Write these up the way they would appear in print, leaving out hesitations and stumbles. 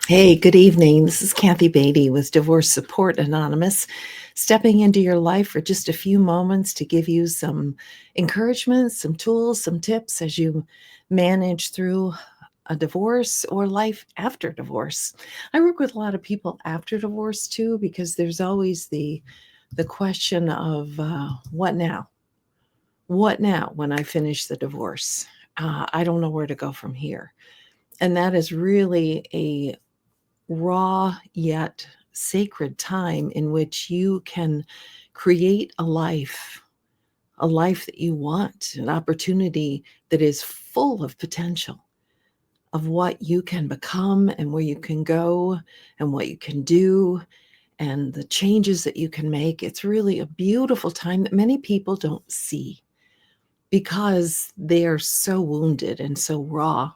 Hey, good evening. This is Kathy Beatty with Divorce Support Anonymous, stepping into your life for just a few moments to give you some encouragement, some tools, some tips as you manage through a divorce or life after divorce. I work with a lot of people after divorce too, because there's always the question of what now? What now when I finish the divorce? I don't know where to go from here. And that is really a raw yet sacred time in which you can create a life that you want, an opportunity that is full of potential of what you can become and where you can go and what you can do and the changes that you can make. It's really a beautiful time that many people don't see because they are so wounded and so raw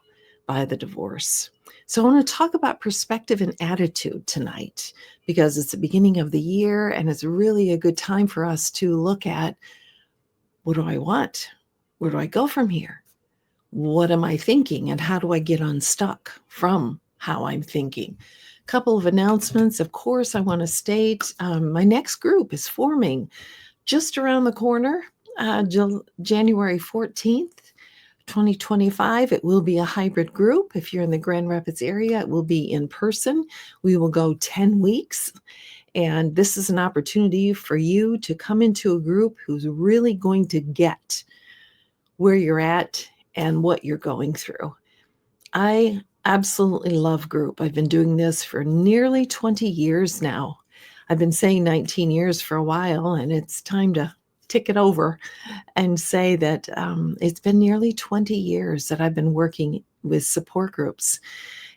by the divorce. So, I want to talk about perspective and attitude tonight because it's the beginning of the year and it's really a good time for us to look at what do I want? Where do I go from here? What am I thinking? And how do I get unstuck from how I'm thinking? Couple of announcements. Of course, I want to state my next group is forming just around the corner, January 14th. 2025. It will be a hybrid group. If you're in the Grand Rapids area, it will be in person. We will go 10 weeks. And this is an opportunity for you to come into a group who's really going to get where you're at and what you're going through. I absolutely love group. I've been doing this for nearly 20 years now. I've been saying 19 years for a while, and it's time to tick it over and say that it's been nearly 20 years that I've been working with support groups,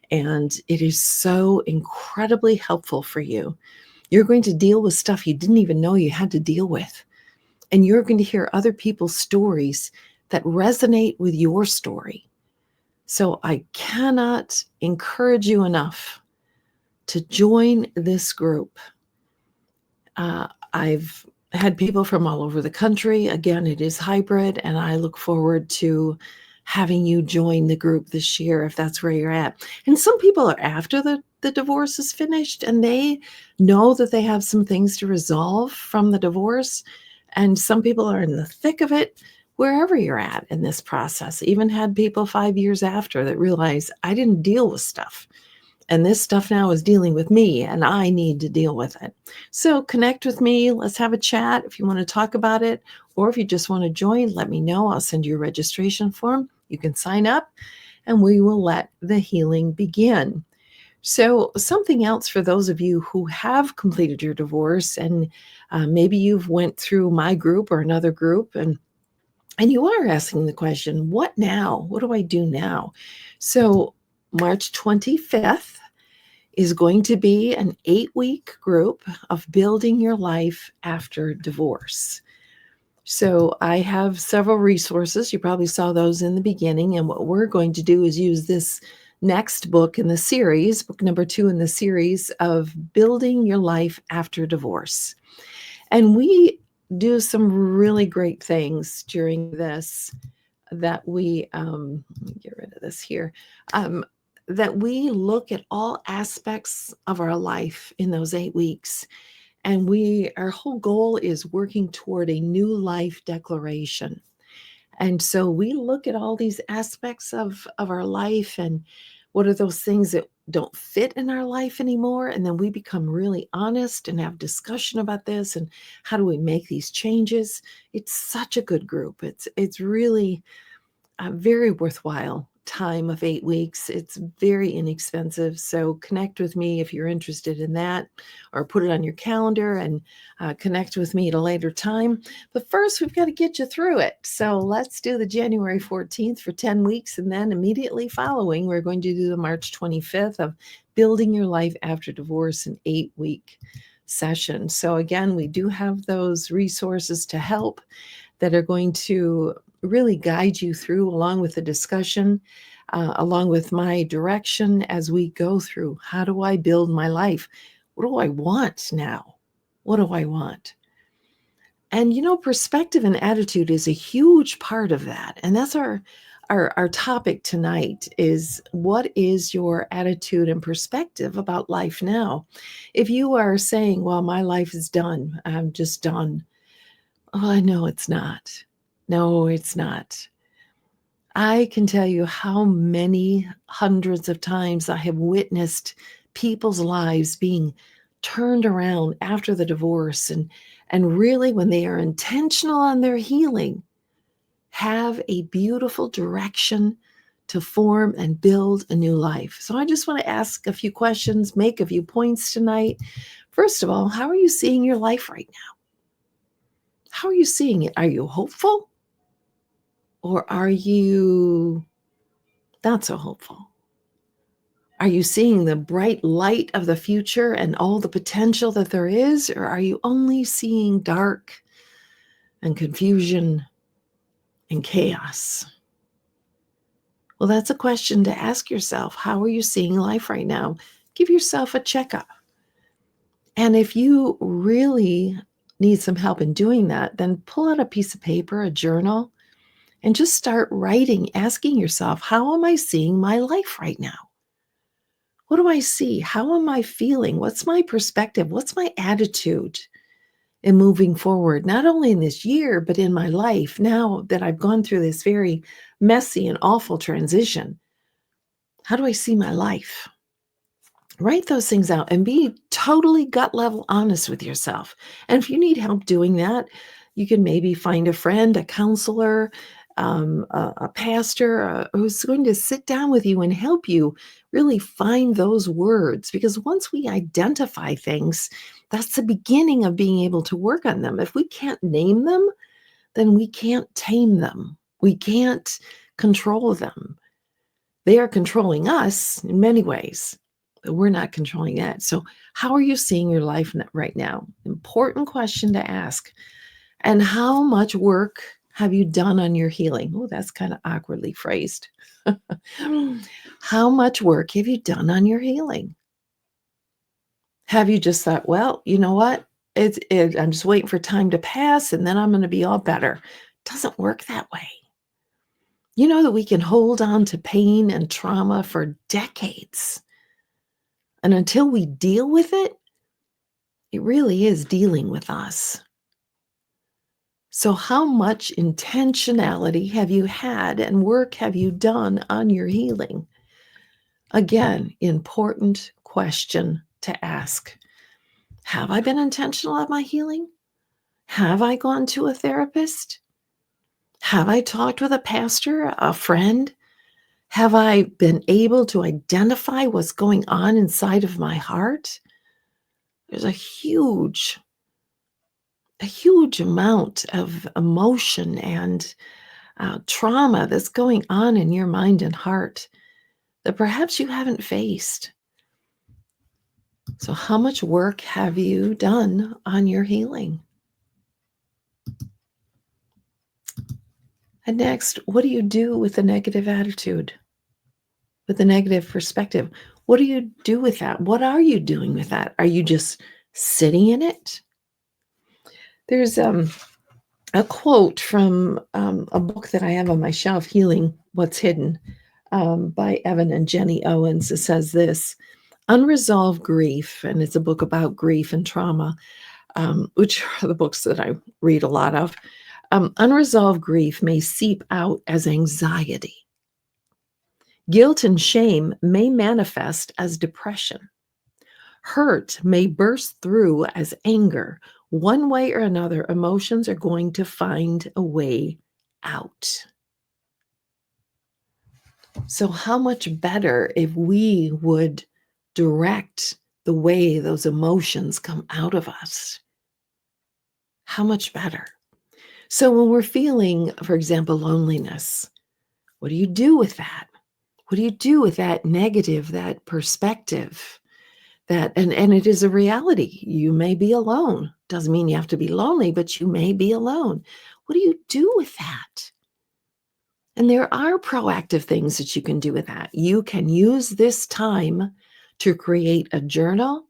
and it is so incredibly helpful for you. You're going to deal with stuff you didn't even know you had to deal with, and you're going to hear other people's stories that resonate with your story. So I cannot encourage you enough to join this group. I've had people from all over the country. Again, it is hybrid, and I look forward to having you join the group this year if that's where you're at. And some people are after the divorce is finished and they know that they have some things to resolve from the divorce. And some people are in the thick of it, wherever you're at in this process. Even had people 5 years after that realize I didn't deal with stuff. And this stuff now is dealing with me and I need to deal with it. So connect with me. Let's have a chat if you want to talk about it, or if you just want to join, let me know. I'll send you a registration form. You can sign up and we will let the healing begin. So something else for those of you who have completed your divorce and maybe you've went through my group or another group and you are asking the question, what now? What do I do now? So March 25th is going to be an 8-week group of building your life after divorce. So I have several resources. You probably saw those in the beginning. And what we're going to do is use this next book in the series, book number 2 in the series of building your life after divorce. And we do some really great things during this that let me get rid of this here, that we look at all aspects of our life in those 8 weeks. And our whole goal is working toward a new life declaration. And so we look at all these aspects of our life and what are those things that don't fit in our life anymore. And then we become really honest and have discussion about this and how do we make these changes. It's such a good group. It's really a very worthwhile time of 8 weeks. It's very inexpensive. So connect with me if you're interested in that, or put it on your calendar and connect with me at a later time. But first, we've got to get you through it. So let's do the January 14th for 10 weeks. And then immediately following, we're going to do the March 25th of building your life after divorce, an 8-week session. So again, we do have those resources to help that are going to really guide you through, along with the discussion, along with my direction as we go through. How do I build my life? What do I want now? What do I want? And perspective and attitude is a huge part of that. And that's our Our topic tonight is, what is your attitude and perspective about life now? If you are saying, well, my life is done, I'm just done. Oh, no, it's not. No, it's not. I can tell you how many hundreds of times I have witnessed people's lives being turned around after the divorce, and really, when they are intentional on their healing, have a beautiful direction to form and build a new life. So I just want to ask a few questions, make a few points tonight. First of all, how are you seeing your life right now? How are you seeing it? Are you hopeful, or are you not so hopeful? Are you seeing the bright light of the future and all the potential that there is, or are you only seeing dark and confusion and chaos? Well, that's a question to ask yourself. How are you seeing life right now? Give yourself a checkup. And if you really need some help in doing that, then pull out a piece of paper, a journal, and just start writing, asking yourself, how am I seeing my life right now? What do I see? How am I feeling? What's my perspective? What's my attitude in moving forward, not only in this year, but in my life now that I've gone through this very messy and awful transition? How do I see my life? Write those things out and be totally gut level honest with yourself. And if you need help doing that, you can maybe find a friend, a counselor, a pastor who's going to sit down with you and help you really find those words. Because once we identify things, that's the beginning of being able to work on them. If we can't name them, then we can't tame them. We can't control them. They are controlling us in many ways, but we're not controlling that. So, how are you seeing your life right now? Important question to ask. And how much work have you done on your healing? Oh, that's kind of awkwardly phrased. How much work have you done on your healing? Have you just thought, well, you know what? I'm just waiting for time to pass and then I'm going to be all better. It doesn't work that way. You know that we can hold on to pain and trauma for decades. And until we deal with it, it really is dealing with us. So, how much intentionality have you had and work have you done on your healing? Again, important question to ask. Have I been intentional at my healing? Have I gone to a therapist? Have I talked with a pastor, a friend? Have I been able to identify what's going on inside of my heart? There's a huge amount of emotion and trauma that's going on in your mind and heart that perhaps you haven't faced. So, how much work have you done on your healing? And next, what do you do with the negative attitude, with the negative perspective? What do you do with that? What are you doing with that? Are you just sitting in it? There's a quote from a book that I have on my shelf, Healing What's Hidden, by Evan and Jenny Owens. It says this: unresolved grief, and it's a book about grief and trauma, which are the books that I read a lot of. Unresolved grief may seep out as anxiety. Guilt and shame may manifest as depression. Hurt may burst through as anger. One way or another, emotions are going to find a way out. So, how much better if we would direct the way those emotions come out of us? How much better? So, when we're feeling, for example, loneliness, what do you do with that? What do you do with that negative, that perspective? And it is a reality. You may be alone. Doesn't mean you have to be lonely, but you may be alone. What do you do with that? And there are proactive things that you can do with that. You can use this time to create a journal,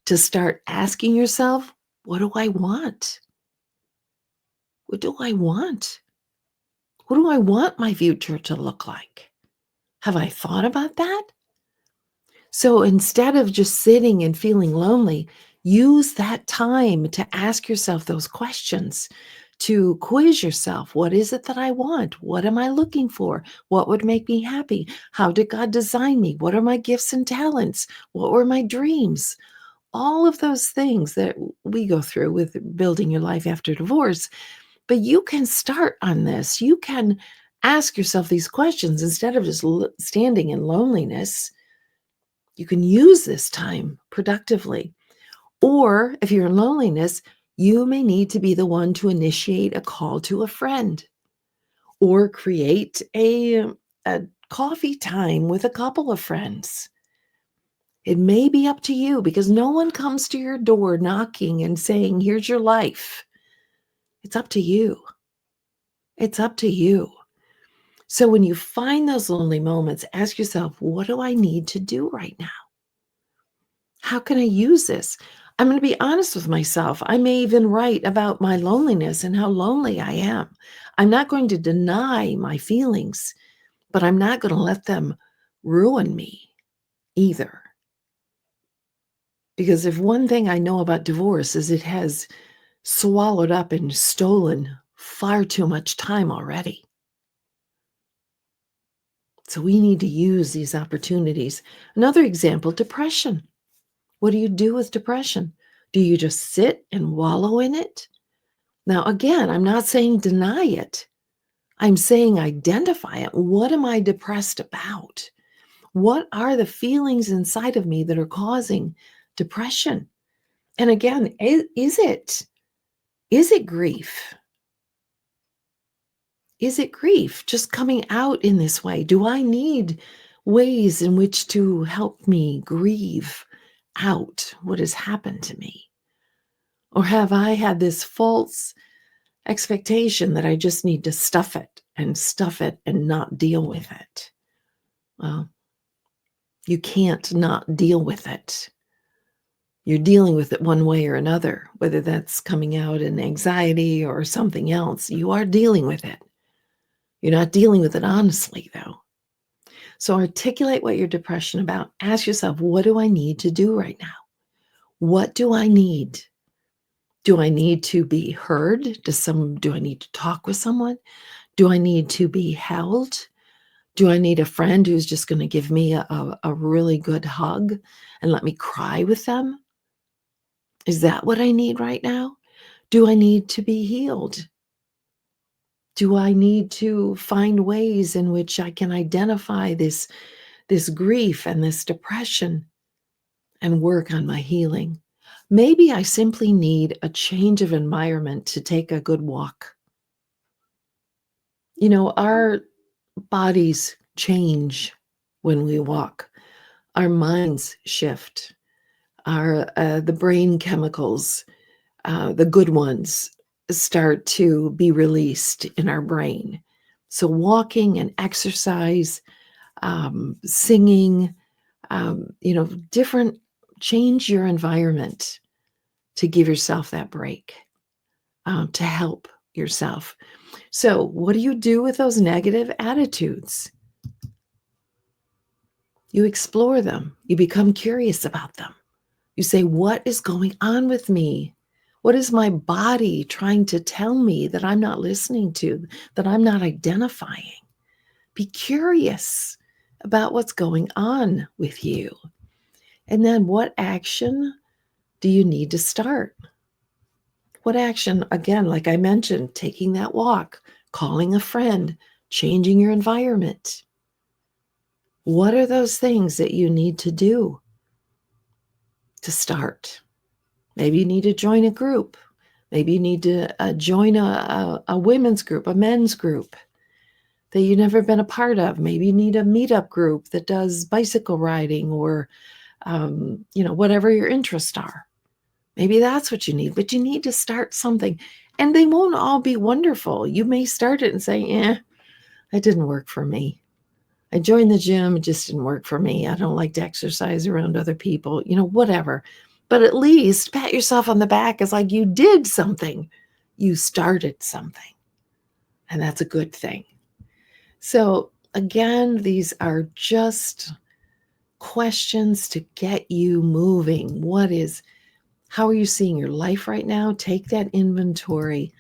to start asking yourself, what do I want? What do I want? What do I want my future to look like? Have I thought about that? So instead of just sitting and feeling lonely, use that time to ask yourself those questions, to quiz yourself. What is it that I want? What am I looking for? What would make me happy? How did God design me? What are my gifts and talents? What were my dreams? All of those things that we go through with building your life after divorce. But you can start on this. You can ask yourself these questions instead of just standing in loneliness. You can use this time productively. Or if you're in loneliness, you may need to be the one to initiate a call to a friend or create a coffee time with a couple of friends. It may be up to you because no one comes to your door knocking and saying, "Here's your life." It's up to you. It's up to you. So when you find those lonely moments, ask yourself, what do I need to do right now? How can I use this? I'm going to be honest with myself. I may even write about my loneliness and how lonely I am. I'm not going to deny my feelings, but I'm not going to let them ruin me either. Because if one thing I know about divorce is it has swallowed up and stolen far too much time already. So we need to use these opportunities. Another example, depression. What do you do with depression? Do you just sit and wallow in it? Now, again, I'm not saying deny it. I'm saying identify it. What am I depressed about? What are the feelings inside of me that are causing depression? And again, is it grief? Is it grief just coming out in this way? Do I need ways in which to help me grieve out what has happened to me? Or have I had this false expectation that I just need to stuff it and not deal with it? Well, you can't not deal with it. You're dealing with it one way or another, whether that's coming out in anxiety or something else. You are dealing with it. You're not dealing with it honestly, though. So articulate what you're depression about. Ask yourself, what do I need to do right now? What do I need? Do I need to be heard? Do I need to talk with someone? Do I need to be held? Do I need a friend who's just going to give me a really good hug and let me cry with them? Is that what I need right now? Do I need to be healed? Do I need to find ways in which I can identify this grief and this depression and work on my healing? Maybe I simply need a change of environment to take a good walk. Our bodies change when we walk. Our minds shift. The brain chemicals, the good ones, start to be released in our brain. So walking and exercise, singing, different, change your environment to give yourself that break, to help yourself. So what do you do with those negative attitudes? You explore them. You become curious about them. You say, what is going on with me? What is my body trying to tell me that I'm not listening to, that I'm not identifying? Be curious about what's going on with you. And then what action do you need to start? What action, again, like I mentioned, taking that walk, calling a friend, changing your environment. What are those things that you need to do to start? Maybe you need to join a group. Maybe you need to join a women's group, a men's group that you've never been a part of. Maybe you need a meetup group that does bicycle riding or, whatever your interests are. Maybe that's what you need, but you need to start something. And they won't all be wonderful. You may start it and say, that didn't work for me. I joined the gym, it just didn't work for me. I don't like to exercise around other people, whatever. But at least pat yourself on the back as like you did something. You started something. And that's a good thing. So, again, these are just questions to get you moving. How are you seeing your life right now? Take that inventory.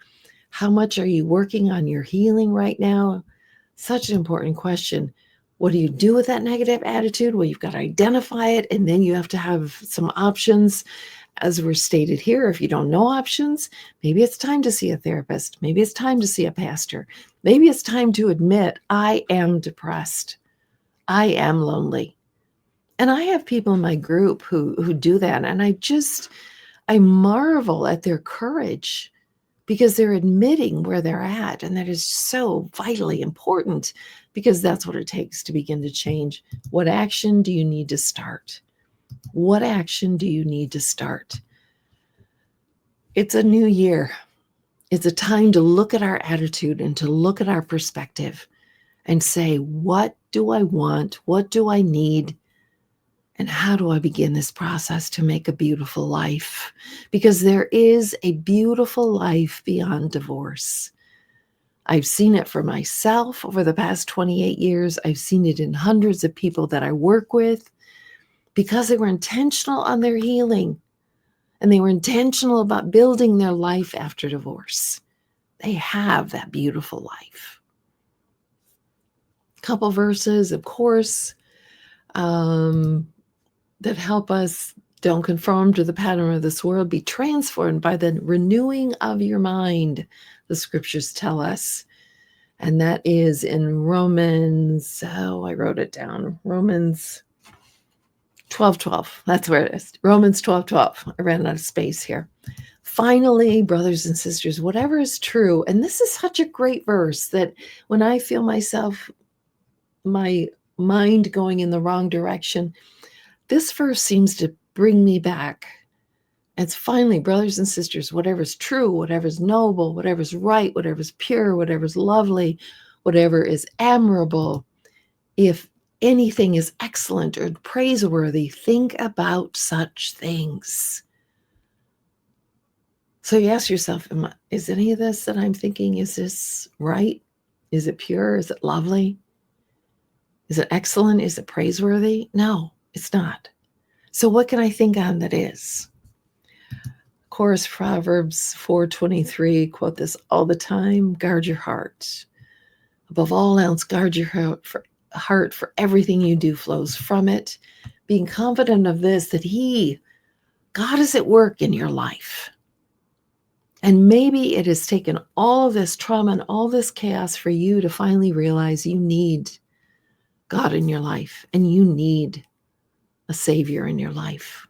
How much are you working on your healing right now? Such an important question. What do you do with that negative attitude? Well, you've got to identify it, and then you have to have some options. As we're stated here, if you don't know options, maybe it's time to see a therapist. Maybe it's time to see a pastor. Maybe it's time to admit, I am depressed. I am lonely. And I have people in my group who do that. And I marvel at their courage because they're admitting where they're at. And that is so vitally important because that's what it takes to begin to change. What action do you need to start? What action do you need to start? It's a new year. It's a time to look at our attitude and to look at our perspective and say, what do I want? What do I need? And how do I begin this process to make a beautiful life? Because there is a beautiful life beyond divorce. I've seen it for myself over the past 28 years. I've seen it in hundreds of people that I work with because they were intentional on their healing and they were intentional about building their life after divorce. They have that beautiful life. Couple verses, of course, that help us. Don't conform to the pattern of this world. Be transformed by the renewing of your mind, the scriptures tell us. And that is in Romans, I wrote it down. Romans 12:12. That's where it is. Romans 12:12. I ran out of space here. Finally, brothers and sisters, whatever is true, and this is such a great verse that when I feel my mind going in the wrong direction, this verse seems to bring me back. It's finally, brothers and sisters, whatever's true, whatever's noble, whatever's right, whatever's pure, whatever's lovely, whatever is admirable, if anything is excellent or praiseworthy, think about such things. So you ask yourself, is any of this that I'm thinking, is this right? Is it pure? Is it lovely? Is it excellent? Is it praiseworthy? No, it's not. So what can I think on that is? Of course, Proverbs 4:23, quote this all the time, guard your heart. Above all else, guard your heart, for everything you do flows from it. Being confident of this, that God is at work in your life. And maybe it has taken all this trauma and all this chaos for you to finally realize you need God in your life and you need a savior in your life.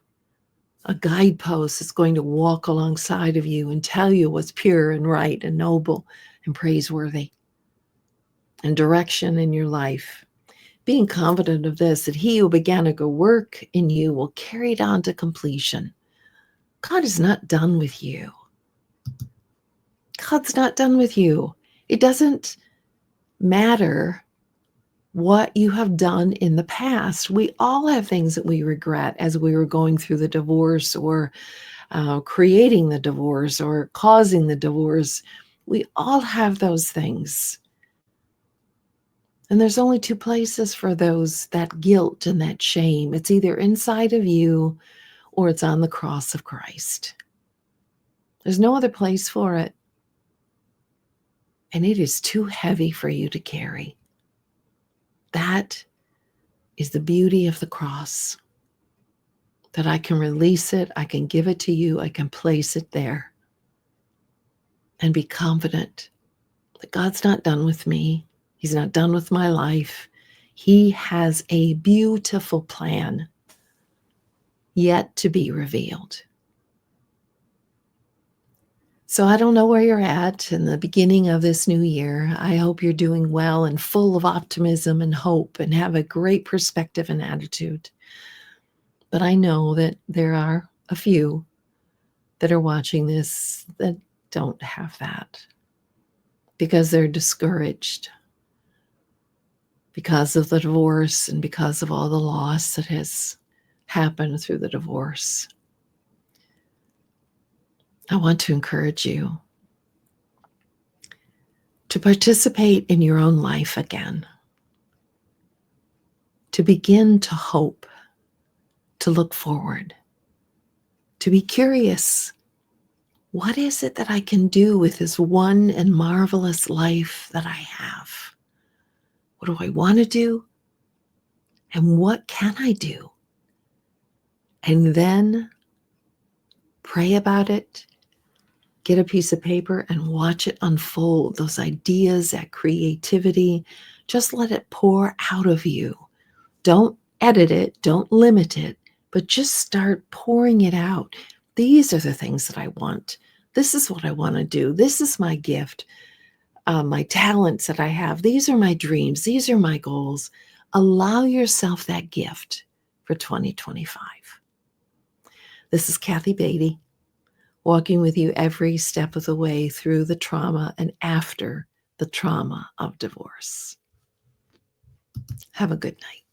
A guidepost that's going to walk alongside of you and tell you what's pure and right and noble and praiseworthy, and direction in your life. Being confident of this, that he who began a good work in you will carry it on to completion. God is not done with you. God's not done with you. It doesn't matter what you have done in the past. We all have things that we regret as we were going through the divorce or creating the divorce or causing the divorce. We all have those things. And there's only two places for that guilt and that shame. It's either inside of you or it's on the cross of Christ. There's no other place for it. And it is too heavy for you to carry. That is the beauty of the cross. That I can release it, I can give it to you, I can place it there. And be confident that God's not done with me. He's not done with my life. He has a beautiful plan yet to be revealed. So I don't know where you're at in the beginning of this new year. I hope you're doing well and full of optimism and hope and have a great perspective and attitude. But I know that there are a few that are watching this that don't have that because they're discouraged because of the divorce and because of all the loss that has happened through the divorce. I want to encourage you to participate in your own life again. to begin to hope, to look forward, to be curious. What is it that I can do with this one and marvelous life that I have? What do I want to do? And what can I do? And then pray about it, get a piece of paper and watch it unfold. Those ideas, that creativity, just let it pour out of you. Don't edit it, don't limit it, but just start pouring it out. These are the things that I want. This is what I want to do. This is my gift, my talents that I have. These are my dreams. These are my goals. Allow yourself that gift for 2025. This is Kathy Beatty, walking with you every step of the way through the trauma and after the trauma of divorce. Have a good night.